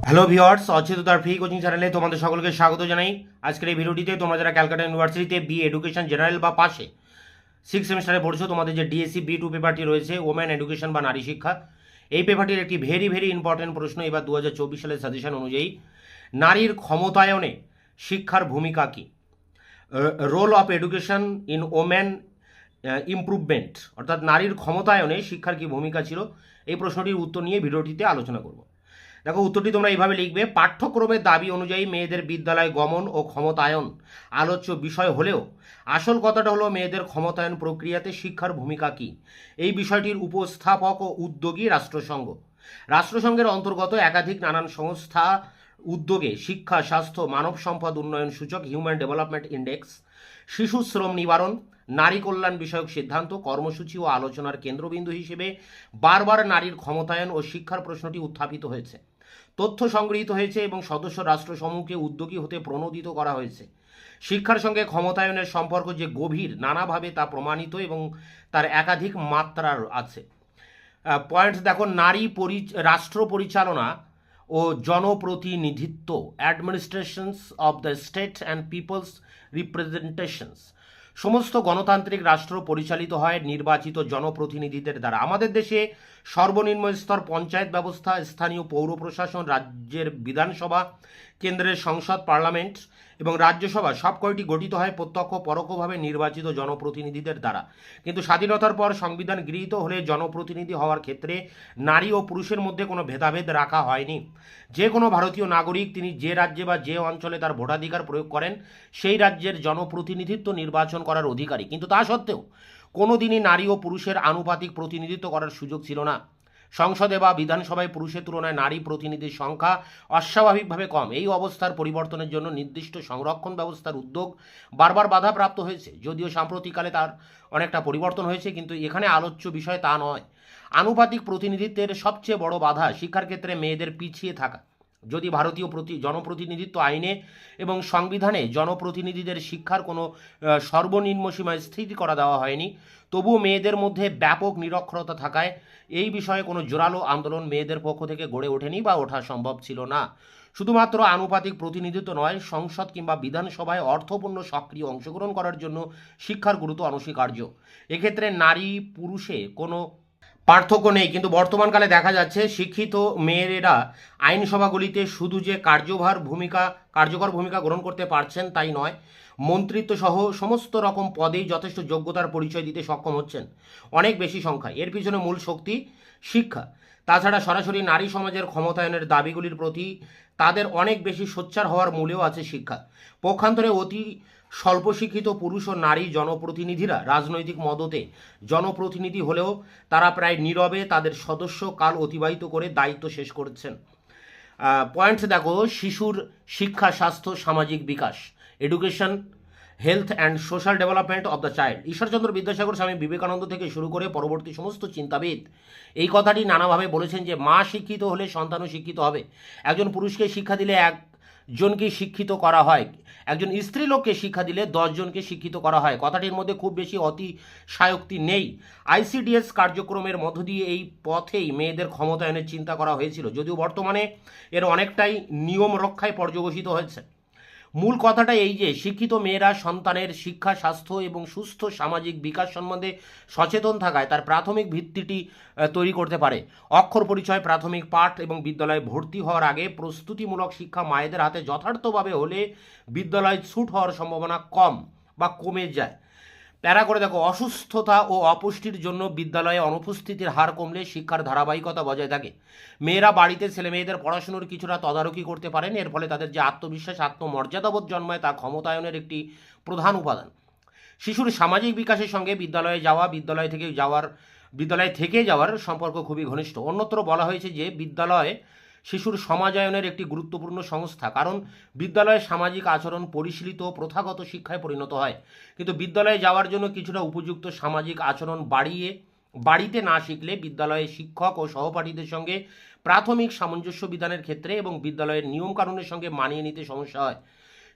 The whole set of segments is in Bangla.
হ্যালো ভিউয়ার্স, অচ্যুতার ফ্রি কোচিং চ্যানেলে তোমাদের সকলকে স্বাগত জানাই। আজকের এই ভিডিওটিতে তোমরা যারা ক্যালকাটা ইউনিভার্সিটিতে এডুকেশন জেনারেল বা পাশে 6 সেমিস্টারে পড়ছো, তোমাদের যে ডিএসসি B2 পেপারটি রয়েছে, ওমেন এডুকেশন বা নারী শিক্ষা, এই পেপারটির একটি ভেরি ইম্পর্টেন্ট প্রশ্ন এবার 2024 সালের সাজেশন অনুযায়ী, নারীর ক্ষমতায়নে শিক্ষার ভূমিকা কী, role of education in women improvement, অর্থাৎ নারীর ক্ষমতায়নে শিক্ষার কী ভূমিকা ছিল, এই প্রশ্নটির উত্তর নিয়ে ভিডিওটিতে আলোচনা করব। দেখো, উত্তরটি তোমরা এইভাবে লিখবে: পাঠ্যক্রমের দাবি অনুযায়ী মেয়েদের বিদ্যালয় গমন ও ক্ষমতায়ন আলোচ্য বিষয় হলেও আসল কথাটা হলো মেয়েদের ক্ষমতায়ন প্রক্রিয়াতে শিক্ষার ভূমিকা কী। এই বিষয়টির উপস্থাপক ও উদ্যোগী রাষ্ট্রসংঘ। রাষ্ট্রসংঘের অন্তর্গত একাধিক নানান সংস্থা উদ্যোগে শিক্ষা, স্বাস্থ্য, মানব সম্পদ উন্নয়ন সূচক, হিউম্যান ডেভেলপমেন্ট ইন্ডেক্স, শিশু শ্রম নিবারণ, নারী কল্যাণ বিষয়ক সিদ্ধান্ত, কর্মসূচি ও আলোচনার কেন্দ্রবিন্দু হিসেবে বারবার নারীর ক্ষমতায়ন ও শিক্ষার প্রশ্নটি উত্থাপিত হয়েছে। তথ্য সংগৃহীত হয়েছে এবং সদস্য রাষ্ট্রসমূহকে উদ্যোগী হতে প্রণোদিত করা হয়েছে। শিক্ষার সঙ্গে ক্ষমতায়নের সম্পর্ক যে গভীর, নানাভাবে তা প্রমাণিত এবং তার একাধিক মাত্রার আছে। পয়েন্টস দেখো: রাষ্ট্র পরিচালনা ও জনপ্রতিনিধিত্ব, administrations of the state and people's representations. সমস্ত গণতান্ত্রিক রাষ্ট্র পরিচালিত হয় নির্বাচিত জনপ্রতিনিধিদের দ্বারা। আমাদের দেশে সর্বনিম্ন স্তর পঞ্চায়েত ব্যবস্থা, স্থানীয় পৌর প্রশাসন, রাজ্যের বিধানসভা, কেন্দ্রের সংসদ পার্লামেন্ট এবং রাজ্যসভা সব কয়টি গঠিত হয় প্রত্যক্ষ পরোক্ষভাবে নির্বাচিত জনপ্রতিনিধিদের দ্বারা। কিন্তু স্বাধীনতার পর সংবিধান গৃহীত হলে জনপ্রতিনিধি হওয়ার ক্ষেত্রে নারী ও পুরুষের মধ্যে কোনো ভেদাভেদ রাখা হয়নি। যে কোনো ভারতীয় নাগরিক তিনি যে রাজ্যে বা যে অঞ্চলে তার ভোটাধিকার প্রয়োগ করেন সেই রাজ্যের জনপ্রতিনিধিত্ব নির্বাচন করার অধিকারী। কিন্তু তা সত্ত্বেও কোনো দিনই নারী ও পুরুষের আনুপাতিক প্রতিনিধিত্ব করার সুযোগ ছিল না। সংসদে বা বিধানসভায় পুরুষের তুলনায় নারী প্রতিনিধির সংখ্যা অস্বাভাবিকভাবে কম। এই অবস্থার পরিবর্তনের জন্য নির্দিষ্ট সংরক্ষণ ব্যবস্থার উদ্যোগ বারবার বাধাপ্রাপ্ত হয়েছে। যদিও সাম্প্রতিককালে তার অনেকটা পরিবর্তন হয়েছে, কিন্তু এখানে আলোচ্য বিষয় তা নয়। আনুপাতিক প্রতিনিধিত্বের সবচেয়ে বড় বাধা শিক্ষার ক্ষেত্রে মেয়েদের পিছিয়ে থাকা। যদি ভারতীয় জনপ্রতিনিধিত্ব আইনে এবং সংবিধানে জনপ্রতিনিধিদের শিক্ষার কোনো সর্বনিম্ন সীমায় স্থিতি করা দেওয়া হয়নি, তবুও মেয়েদের মধ্যে ব্যাপক নিরক্ষরতা থাকায় এই বিষয়ে কোনো জোরালো আন্দোলন মেয়েদের পক্ষ থেকে গড়ে ওঠেনি বা ওঠা সম্ভব ছিল না। শুধুমাত্র আনুপাতিক প্রতিনিধিত্ব নয়, সংসদ কিংবা বিধানসভায় অর্থপূর্ণ সক্রিয় অংশগ্রহণ করার জন্য শিক্ষার গুরুত্ব অনস্বীকার্য। এক্ষেত্রে নারী পুরুষে কোনো পার্থক্য নেই। কিন্তু বর্তমানকালে দেখা যাচ্ছে শিক্ষিত মেয়েরা আইনসভাগুলিতে শুধু যে কার্যকর ভূমিকা গ্রহণ করতে পারছেন তাই নয়, মন্ত্রিত্ব সহ সমস্ত রকম পদেই যথেষ্ট যোগ্যতার পরিচয় দিতে সক্ষম হচ্ছেন অনেক বেশি সংখ্যায়। এর পিছনে মূল শক্তি শিক্ষা। তাছাড়া সরাসরি নারী সমাজের ক্ষমতায়নের দাবিগুলির প্রতি তাদের অনেক বেশি সোচ্চার হওয়ার মূলেও আছে শিক্ষা। পক্ষান্তরে অতি স্বল্প শিক্ষিত পুরুষ ও নারী জনপ্রতিনিধিরা রাজনৈতিক মদতে জনপ্রতিনিধি হলেও তারা প্রায় নীরবে তাদের সদস্য কাল অতিবাহিত করে দায়িত্ব শেষ করছেন। পয়েন্টস দেখো: শিশুর শিক্ষা, স্বাস্থ্য, সামাজিক বিকাশ, education, health and social development of the child. Ishwarchandra Vidyasagar, Swami Vivekananda থেকে শুরু করে পরবর্তী সমস্ত চিন্তাবিদ এই কথাটি নানাভাবে বলেছেন যে মা শিক্ষিত হলে সন্তানও শিক্ষিত হবে। একজন পুরুষকে শিক্ষা দিলে একজনকে শিক্ষিত করা হয়, একজন স্ত্রী লোককে শিক্ষা দিলে 10 জনকে শিক্ষিত করা হয়। কথাটির মধ্যে খুব বেশি অতিশয়োক্তি নেই। ICDS কার্যক্রমের মধ্য দিয়ে এই পথেই মেয়েদের ক্ষমতায়নের চিন্তা করা হয়েছিল, যদিও বর্তমানে এর অনেকটাই নিয়ম রক্ষায় পর্যবসিত হয়েছে। মূল কথাটা এই যে শিক্ষিত মেয়েরা সন্তানের শিক্ষা, স্বাস্থ্য এবং সুস্থ সামাজিক বিকাশ সম্বন্ধে সচেতন থাকায় তার প্রাথমিক ভিত্তিটি তৈরি করতে পারে। অক্ষর পরিচয়, প্রাথমিক পাঠ এবং বিদ্যালয়ে ভর্তি হওয়ার আগে প্রস্তুতিমূলক শিক্ষা মায়েদের হাতে যথার্থভাবে হলে বিদ্যালয়ে ছুট হওয়ার সম্ভাবনা কম বা কমে যায়। প্যারা করে দেখো: অসুস্থতা ও অপুষ্টির জন্য বিদ্যালয়ে অনুপস্থিতির হার কমলে শিক্ষার ধারাবাহিকতা বজায় থাকে। মেয়েরা বাড়িতে ছেলে মেয়েদের পড়াশুনোর কিছুটা তদারকি করতে পারেন। এর ফলে তাদের যে আত্মবিশ্বাস, আত্মমর্যাদাবোধ জন্মায় তা ক্ষমতায়নের একটি প্রধান উপাদান। শিশুর সামাজিক বিকাশের সঙ্গে বিদ্যালয় থেকে যাওয়ার সম্পর্ক খুবই ঘনিষ্ঠ। অন্যত্র বলা হয়েছে যে বিদ্যালয় শিশুর সমাজায়নের একটি গুরুত্বপূর্ণ সংস্থা, কারণ বিদ্যালয়ে সামাজিক আচরণ পরিশীলিত প্রথাগত শিক্ষায় পরিণত হয়। কিন্তু বিদ্যালয়ে যাওয়ার জন্য কিছুটা উপযুক্ত সামাজিক আচরণ বাড়িতে না শিখলে বিদ্যালয়ে শিক্ষক ও সহপাঠীদের সঙ্গে প্রাথমিক সামঞ্জস্য বিধানের ক্ষেত্রে এবং বিদ্যালয়ের নিয়মকানুনের সঙ্গে মানিয়ে নিতে সমস্যা হয়।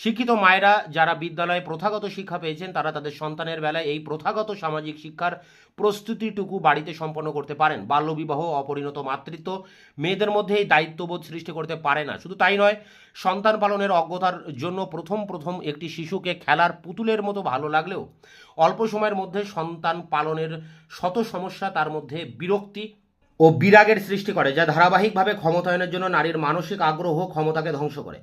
শিক্ষিত মায়েরা যারা বিদ্যালয়ে প্রথাগত শিক্ষা পেয়েছেন তারা তাদের সন্তানের বেলায় এই প্রথাগত সামাজিক শিক্ষার প্রস্তুতিটুকু বাড়িতে সম্পন্ন করতে পারেন। বাল্যবিবাহ, অপরিণত মাতৃত্ব মেয়েদের মধ্যে এই দায়িত্ববোধ সৃষ্টি করতে পারে না। শুধু তাই নয়, সন্তান পালনের অজ্ঞতার জন্য প্রথম একটি শিশুকে খেলার পুতুলের মতো ভালো লাগলেও অল্প সময়ের মধ্যে সন্তান পালনের শত সমস্যা তার মধ্যে বিরক্তি ও বিরাগের সৃষ্টি করে, যা ধারাবাহিকভাবে ক্ষমতায়নের জন্য নারীর মানসিক আগ্রহ ক্ষমতাকে ধ্বংস করে।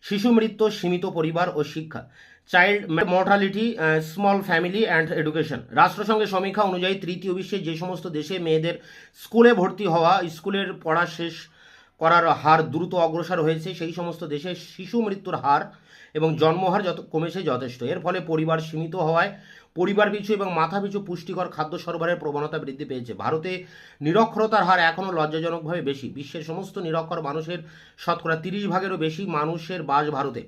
শিশু মৃত্যু, সীমিত পরিবার ও শিক্ষা, child mortality, small family and education. রাষ্ট্রসংঘের সমীক্ষা অনুযায়ী তৃতীয় বিশ্বে যে সমস্ত দেশে মেয়েদের স্কুলে ভর্তি হওয়া, স্কুলের পড়া শেষ করার হার দ্রুত অগ্রসর হয়েছে, সেই সমস্ত দেশে শিশু মৃত্যুর হার এবং জন্মহার কমেছে যথেষ্ট। এর ফলে পরিবার সীমিত হওয়ায় পরিবার পিছু এবং মাথা পিছু পুষ্টিকর খাদ্য সরবরাহের প্রবণতা বৃদ্ধি পেয়েছে। ভারতে নিরক্ষরতার হার এখনও লজ্জাজনকভাবে বেশি। বিশ্বের সমস্ত নিরক্ষর মানুষের শতকরা 30%-এরও বেশি মানুষের বাস ভারতে।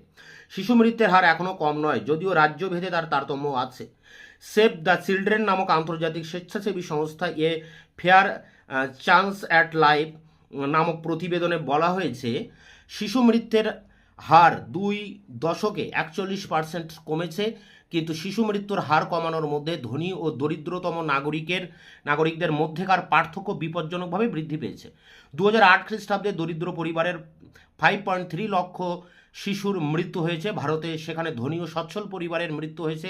শিশু মৃত্যুর হার এখনও কম নয়, যদিও রাজ্যভেদে তার তারতম্য আছে। সেভ দ্য চিলড্রেন নামক আন্তর্জাতিক স্বেচ্ছাসেবী সংস্থা ফেয়ার চান্স অ্যাট লাইফ নামক প্রতিবেদনে বলা হয়েছে, শিশু মৃত্যুর হার 2 দশকে 41% কমেছে, কিন্তু শিশু মৃত্যুর হার কমানোর মধ্যে ধনী ও দরিদ্রতম নাগরিকদের মধ্যেকার পার্থক্য বিপজ্জনকভাবে বৃদ্ধি পেয়েছে। 2008 খ্রিস্টাব্দে দরিদ্র পরিবারের 5.3 লক্ষ শিশুর মৃত্যু হয়েছে ভারতে, সেখানে ধনী ও সচ্ছল পরিবারের মৃত্যু হয়েছে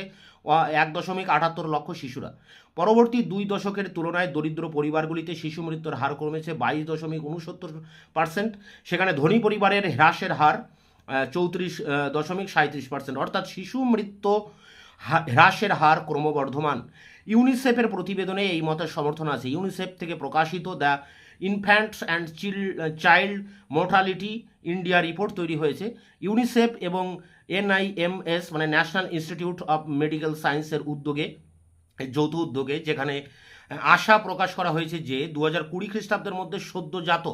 1.78 লক্ষ শিশুরা। পরবর্তী 2 দশকের তুলনায় দরিদ্র পরিবারগুলিতে শিশু মৃত্যুর হার কমেছে 22.69%, সেখানে ধনী পরিবারের হ্রাসের হার 34.37%, অর্থাৎ শিশু মৃত্যু হ্রাসের হার ক্রমবর্ধমান। ইউনিসেফের প্রতিবেদনে এই মতের সমর্থন আছে। ইউনিসেফ থেকে প্রকাশিত the infants and child mortality India report তৈরি হয়েছে। ইউনিসেফ এবং NIMS মানে ন্যাশনাল ইনস্টিটিউট অফ মেডিকেল সায়েন্সের উদ্যোগে, যৌথ উদ্যোগে, যেখানে আশা প্রকাশ করা হয়েছে যে 2020 খ্রিস্টাব্দের মধ্যে সদ্যজাত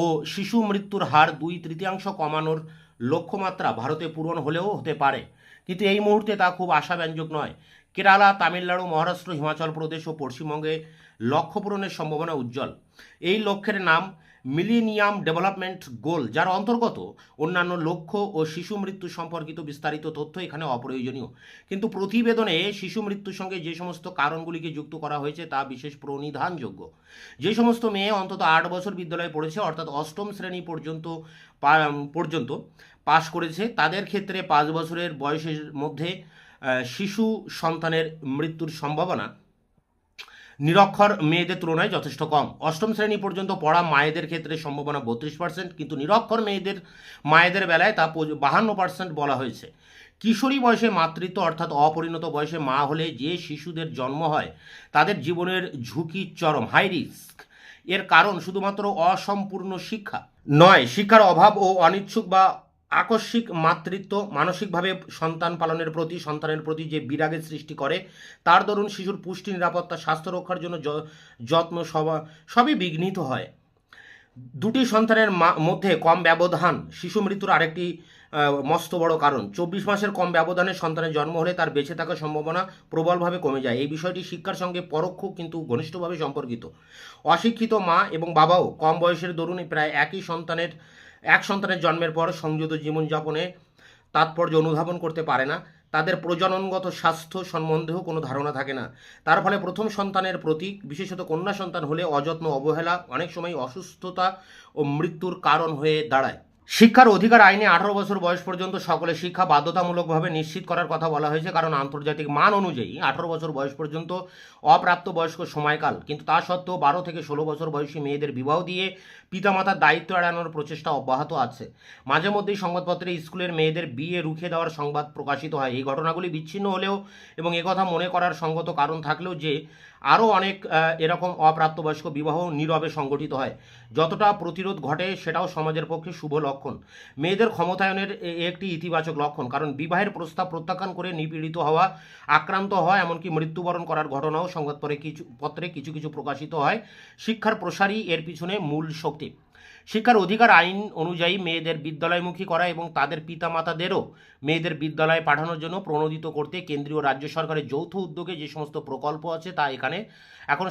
ও শিশু মৃত্যুর হার 2/3 কমানোর লক্ষ্যমাত্রা ভারতে পূরণ হলেও হতে পারে, কিন্তু এই মুহূর্তে তা খুব আশাব্যঞ্জক নয়। কেরালা, তামিলনাড়ু, মহারাষ্ট্র, হিমাচল প্রদেশ ও পশ্চিমবঙ্গে লক্ষ্য পূরণের সম্ভাবনা উজ্জ্বল। এই লক্ষ্যের নাম মিলেনিয়াম ডেভেলপমেন্ট গোল, যার অন্তর্গত অন্যান্য লক্ষ্য ও শিশু মৃত্যু সম্পর্কিত বিস্তারিত তথ্য এখানে অপ্রয়োজনীয়। কিন্তু প্রতিবেদনে শিশু মৃত্যুর সঙ্গে যে সমস্ত কারণগুলিকে যুক্ত করা হয়েছে তা বিশেষ প্রণিধানযোগ্য। যে সমস্ত মেয়ে অন্তত 8 বছর বিদ্যালয়ে পড়েছে, অর্থাৎ অষ্টম শ্রেণী পর্যন্ত পাশ করেছে, তাদের ক্ষেত্রে 5 বছরের বয়সের মধ্যে শিশু সন্তানের মৃত্যুর সম্ভাবনা নিরক্ষর মেয়েদের তুলনায় যথেষ্ট কম। অষ্টম শ্রেণী পর্যন্ত পড়া মায়েদের ক্ষেত্রে সম্ভাবনা 32%, কিন্তু নিরক্ষর মায়েদের বেলায় তা 52% বলা হয়েছে। কিশোরী বয়সে মাতৃত্ব অর্থাৎ অপরিণত বয়সে মা হলে যে শিশুদের জন্ম হয় তাদের জীবনের ঝুঁকি চরম, হাই রিস্ক। এর কারণ শুধুমাত্র অসম্পূর্ণ শিক্ষা নয়, শিক্ষার অভাব ও অনিচ্ছুক বা আকস্মিক মাতৃত্ব মানসিকভাবে সন্তানের প্রতি যে বিরাগের সৃষ্টি করে, তার দরুন শিশুর পুষ্টি, নিরাপত্তা, স্বাস্থ্য রক্ষার জন্য যত্ন সবই বিঘ্নিত হয়। দুটি সন্তানের মধ্যে কম ব্যবধান শিশু মৃত্যুর আরেকটি মস্ত বড় কারণ। 24 মাসের কম ব্যবধানে সন্তানের জন্ম হলে তার বেঁচে থাকার সম্ভাবনা প্রবলভাবে কমে যায়। এই বিষয়টি শিক্ষার সঙ্গে পরোক্ষ কিন্তু ঘনিষ্ঠভাবে সম্পর্কিত। অশিক্ষিত মা এবং বাবাও কম বয়সের দরুন প্রায় এক সন্তানের জন্মের পর সংযত জীবনযাপনে তাৎপর্য অনুধাবন করতে পারে না। তাদের প্রজননগত স্বাস্থ্য সম্বন্ধেও কোনো ধারণা থাকে না। তার ফলে প্রথম সন্তানের প্রতি, বিশেষত কন্যা সন্তান হলে অযত্ন, অবহেলা অনেক সময় অসুস্থতা ও মৃত্যুর কারণ হয়ে দাঁড়ায়। শিক্ষার অধিকার আইনে 18 বছর বয়স পর্যন্ত সকলের শিক্ষা বাধ্যতামূলকভাবে নিশ্চিত করার কথা বলা হয়েছে, কারণ আন্তর্জাতিক মান অনুযায়ী 18 বছর বয়স পর্যন্ত অপ্রাপ্তবয়স্ক সময়কাল। কিন্তু তা সত্ত্বেও 12 থেকে 16 বছর বয়সী মেয়েদের বিবাহ দিয়ে পিতামাতার দায়িত্ব এড়ানোর প্রচেষ্টা অব্যাহত আছে। মাঝে মধ্যেই সংবাদপত্রে স্কুলের মেয়েদের বিয়ে রুখে দেওয়ার সংবাদ প্রকাশিত হয়। এই ঘটনাগুলি বিচ্ছিন্ন হলেও এবং একথা মনে করার সঙ্গত কারণ থাকলেও যে আরও অনেক এরকম অপ্রাপ্তবয়স্ক বিবাহ নীরবে সংগঠিত হয়। যতটা প্রতিরোধ ঘটে সেটাও সমাজের পক্ষে শুভ লক্ষণ। মেয়েদের ক্ষমতায়নের একটি ইতিবাচক লক্ষণ, কারণ বিবাহের প্রস্তাব প্রত্যাখ্যান করে নিপীড়িত হওয়া, আক্রান্ত হওয়া, এমনকি মৃত্যুবরণ করার ঘটনাও সংবাদপত্রে কিছু প্রকাশিত হয়। শিক্ষার প্রসারই এর পিছনে মূল শক্তি। শিক্ষার অধিকার আইন অনুযায়ী মেয়েদের বিদ্যালয়মুখী করা এবং তাদের পিতামাতাদেরও মেয়েদের বিদ্যালয়ে পাঠানোর জন্য প্রণোদিত করতে কেন্দ্রীয় রাজ্য সরকারের যৌথ উদ্যোগে যে সমস্ত প্রকল্প আছে তা এখানে এখন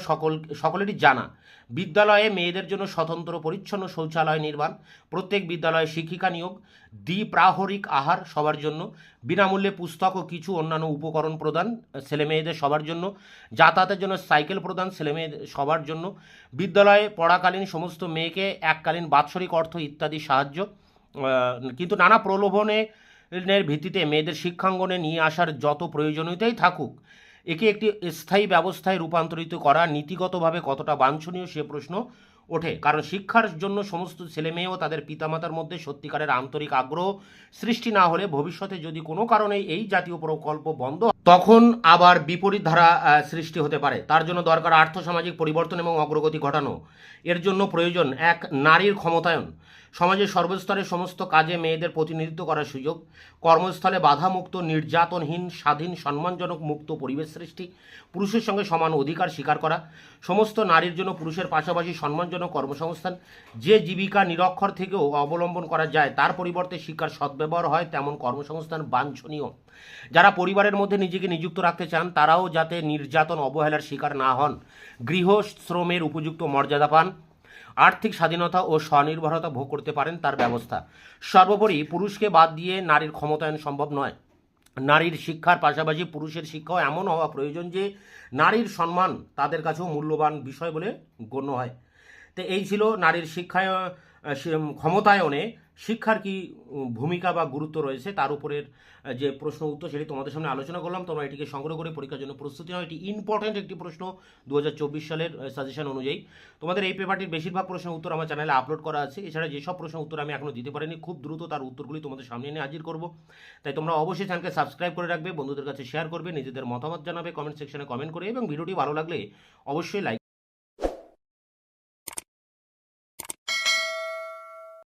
সকলেরই জানা। বিদ্যালয়ে মেয়েদের জন্য স্বতন্ত্র পরিচ্ছন্ন শৌচালয় নির্মাণ, প্রত্যেক বিদ্যালয়ে শিক্ষিকা নিয়োগ, দ্বিপ্রাহরিক আহার সবার জন্য, বিনামূল্যে পুস্তক ও কিছু অন্যান্য উপকরণ প্রদান ছেলেমেয়েদের সবার জন্য, যাতায়াতের জন্য সাইকেল প্রদান ছেলেমেয়েদের সবার জন্য, বিদ্যালয়ে পড়াকালীন সমস্ত মেয়েকে এককালীন বাৎসরিক অর্থ ইত্যাদি সাহায্য, কিন্তু নানা প্রলোভনের ভিত্তিতে মেয়েদের শিক্ষাঙ্গনে নিয়ে আসার যত প্রয়োজনীয়তাই থাকুক, একে একটি স্থায়ী ব্যবস্থায় রূপান্তরিত করা নীতিগতভাবে কতটা বাঞ্ছনীয় সে প্রশ্ন ওঠে। কারণ শিক্ষার জন্য সমস্ত ছেলেমেয়ে ও তাদের পিতামাতার মধ্যে সত্যিকারের আন্তরিক আগ্রহ সৃষ্টি না হলে ভবিষ্যতে যদি কোনো কারণে এই জাতীয় প্রকল্প বন্ধ হয়, তখন আবার বিপরীত ধারা সৃষ্টি হতে পারে। তার জন্য দরকার আর্থসামাজিক পরিবর্তন এবং অগ্রগতি ঘটানো। এর জন্য প্রয়োজন এক, নারীর ক্ষমতায়ন, সমাজের সর্বস্তরে সমস্ত কাজে মেয়েদের প্রতিনিধিত্ব করার সুযোগ, কর্মস্থলে বাধামুক্ত, নির্যাতনহীন, স্বাধীন, সম্মানজনক মুক্ত পরিবেশ সৃষ্টি, পুরুষের সঙ্গে সমান অধিকার স্বীকার করা, সমস্ত নারীর জন্য পুরুষের পাশাপাশি সম্মানজনক কর্মসংস্থান, যে জীবিকা নিরক্ষর থেকেও অবলম্বন করা যায় তার পরিবর্তে শিক্ষার সদ্ব্যবহার হয় তেমন কর্মসংস্থান বাঞ্ছনীয়। যারা পরিবারের মধ্যে নিজেকে নিযুক্ত রাখতে চান তারাও যাতে নির্যাতন অবহেলার শিকার না হন, গৃহ শ্রমের উপযুক্ত মর্যাদা পান, আর্থিক স্বাধীনতা ও স্বনির্ভরতা ভোগ করতে পারেন তার ব্যবস্থা। সর্বোপরি পুরুষকে বাদ দিয়ে নারীর ক্ষমতায়ন সম্ভব নয়। নারীর শিক্ষার পাশাপাশি পুরুষের শিক্ষাও এমন হওয়া প্রয়োজন যে নারীর সম্মান তাদের কাছেও মূল্যবান বিষয় বলে গণ্য হয়। তো এই ছিল নারীর শিক্ষায় ক্ষমতায়নে শিক্ষার কি ভূমিকা বা গুরুত্ব রয়েছে তার উপরের যে প্রশ্ন উত্তর সেটি তোমাদের সামনে আলোচনা করলাম। তোমরা এটিকে সংগ্রহ করে পরীক্ষার জন্য প্রস্তুতি নাও। এটি ইম্পর্টেন্ট একটি প্রশ্ন 2024 সালের সাজেশন অনুযায়ী। তোমাদের এই পেপারটির বেশিরভাগ প্রশ্নের উত্তর আমার চ্যানেলে আপলোড করা আছে। এছাড়া যেসব প্রশ্নের উত্তর আমি এখনও দিতে পারিনি খুব দ্রুত তার উত্তরগুলি তোমাদের সামনে এনে হাজির করব। তাই তোমরা অবশ্যই চ্যানেলকে সাবস্ক্রাইব করে রাখবে, বন্ধুদের কাছে শেয়ার করবে, নিজেদের মতামত জানাবে কমেন্ট সেকশনে কমেন্ট করে, এবং ভিডিওটি ভালো লাগলে অবশ্যই লাইক